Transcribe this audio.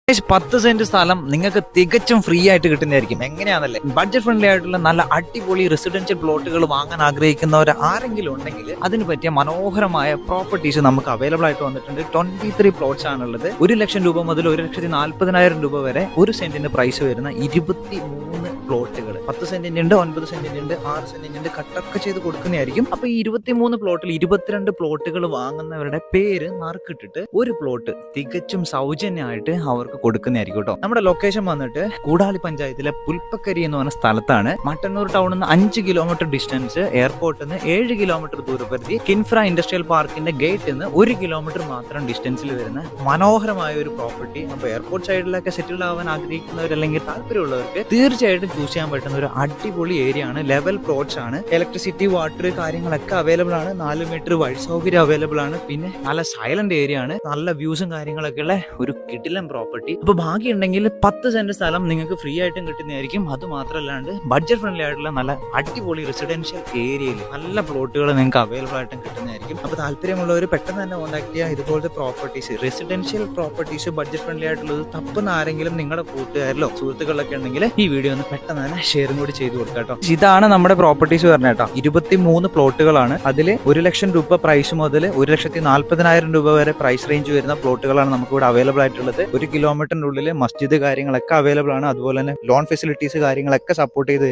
10 saint സ്ഥലം നിങ്ങൾക്ക് തികച്ചും ഫ്രീ ആയിട്ട് കിട്ടുന്നതായിരിക്കും. എങ്ങനെയാണല്ലേ? ബഡ്ജറ്റ് ഫ്രണ്ട്ലി ആയിട്ടുള്ള നല്ല അടിപൊളി റെസിഡൻഷ്യൽ പ്ലോട്ടുകൾ വാങ്ങാൻ ആഗ്രഹിക്കുന്നവർ ആരെങ്കിലും ഉണ്ടെങ്കിൽ അതിന് പറ്റിയ മനോഹരമായ പ്രോപ്പർട്ടീസ് നമുക്ക് അവൈലബിൾ ആയിട്ട് വന്നിട്ടുണ്ട്. 23 പ്ലോട്ട്സ് ആണുള്ളത്. 1 ലക്ഷം രൂപ മുതൽ 1,40,000 രൂപ വരെ ഒരു സെന്റിന് പ്രൈസ് വരുന്ന 23 പ്ലോട്ടുകൾ. 10 സെന്റിന്റെ ഉണ്ട്, 9 സെന്റിന്റെ ഉണ്ട്, 6 സെന്റിന്റെ ഉണ്ട്, കട്ടൊക്കെ ചെയ്ത് കൊടുക്കുന്നതായിരിക്കും. അപ്പൊ ഈ 23 പ്ലോട്ടിൽ 22 പ്ലോട്ടുകൾ വാങ്ങുന്നവരുടെ പേര് നറുക്കിട്ടിട്ട് ഒരു പ്ലോട്ട് തികച്ചും സൗജന്യമായിട്ട് അവർക്ക് കൊടുക്കുന്നതായിരിക്കും കേട്ടോ. നമ്മുടെ ലൊക്കേഷൻ വന്നിട്ട് കൂടാളി പഞ്ചായത്തിലെ പുൽപ്പക്കരി എന്ന് പറഞ്ഞ സ്ഥലത്താണ്. മട്ടന്നൂർ ടൗണിൽ നിന്ന് 5 കിലോമീറ്റർ ഡിസ്റ്റൻസ്, എയർപോർട്ടിൽ നിന്ന് 7 കിലോമീറ്റർ ദൂരപരിധി, കിൻഫ്ര ഇൻഡസ്ട്രിയൽ പാർക്കിന്റെ ഗേറ്റിൽ നിന്ന് 1 കിലോമീറ്റർ മാത്രം ഡിസ്റ്റൻസിൽ വരുന്ന മനോഹരമായ ഒരു പ്രോപ്പർട്ടി. അപ്പൊ എയർപോർട്ട് സൈഡിലൊക്കെ സെറ്റിൽ ആവാൻ ആഗ്രഹിക്കുന്നവർ അല്ലെങ്കിൽ താല്പര്യമുള്ളവർക്ക് തീർച്ചയായിട്ടും ചൂസ് ചെയ്യാൻ പറ്റുന്ന ഒരു അടിപൊളി ഏരിയ ആണ്. ലെവൽ പ്ലോട്ട്സ് ആണ്. ഇലക്ട്രിസിറ്റി, വാട്ടർ കാര്യങ്ങളൊക്കെ അവൈലബിൾ ആണ്. 4 മീറ്റർ വഴി സൗകര്യം അവൈലബിൾ ആണ്. പിന്നെ നല്ല സൈലന്റ് ഏരിയ ആണ്. നല്ല വ്യൂസും കാര്യങ്ങളൊക്കെ ഉള്ള ഒരു കിടിലൻ പ്രോപ്പർട്ടി. അപ്പൊ ഭാഗ്യമുണ്ടെങ്കിൽ 10 സെന്റ് സ്ഥലം നിങ്ങൾക്ക് ഫ്രീ ആയിട്ടും കിട്ടുന്നതായിരിക്കും. അത് മാത്രമല്ലാണ്ട് ബഡ്ജറ്റ് ഫ്രണ്ട്ലി ആയിട്ടുള്ള നല്ല അടിപൊളി റെസിഡൻഷ്യൽ ഏരിയയിൽ നല്ല പ്ലോട്ടുകൾ നിങ്ങൾക്ക് അവൈലബിൾ ആയിട്ടും കിട്ടുന്നതായിരിക്കും. അപ്പൊ താല്പര്യമുള്ളവർ പെട്ടെന്ന് തന്നെ കോൺടാക്ട് ചെയ്യുക. ഇതുപോലത്തെ properties, residential properties budget friendly ആയിട്ടുള്ളത് തപ്പുന്ന ആരെങ്കിലും നിങ്ങളുടെ കൂട്ടുകാരിലോ സുഹൃത്തുക്കളിലൊക്കെ ഉണ്ടെങ്കിൽ ഈ വീഡിയോ ഒന്ന് പെട്ടെന്ന് തന്നെ ഷെയറും കൂടി ചെയ്ത് കൊടുക്കാം കേട്ടോ. ഇതാണ് നമ്മുടെ പ്രോപ്പർട്ടീസ് പറഞ്ഞ കേട്ടോ. 23 പ്ലോട്ടുകളാണ്. അതിൽ 1 ലക്ഷം രൂപ പ്രൈസ് മുതൽ 1,40,000 രൂപ വരെ പ്രൈസ് റേഞ്ച് വരുന്ന പ്ലോട്ടുകളാണ് നമുക്ക് ഇവിടെ അവൈലബിൾ ആയിട്ടുള്ളത്. 1 കിലോമീറ്ററിനുള്ളിൽ മസ്ജിദ് കാര്യങ്ങളൊക്കെ അവൈലബിൾ ആണ്. അതുപോലെ തന്നെ ലോൺ ഫെസിലിറ്റീസ് കാര്യങ്ങളൊക്കെ സപ്പോർട്ട് ചെയ്ത്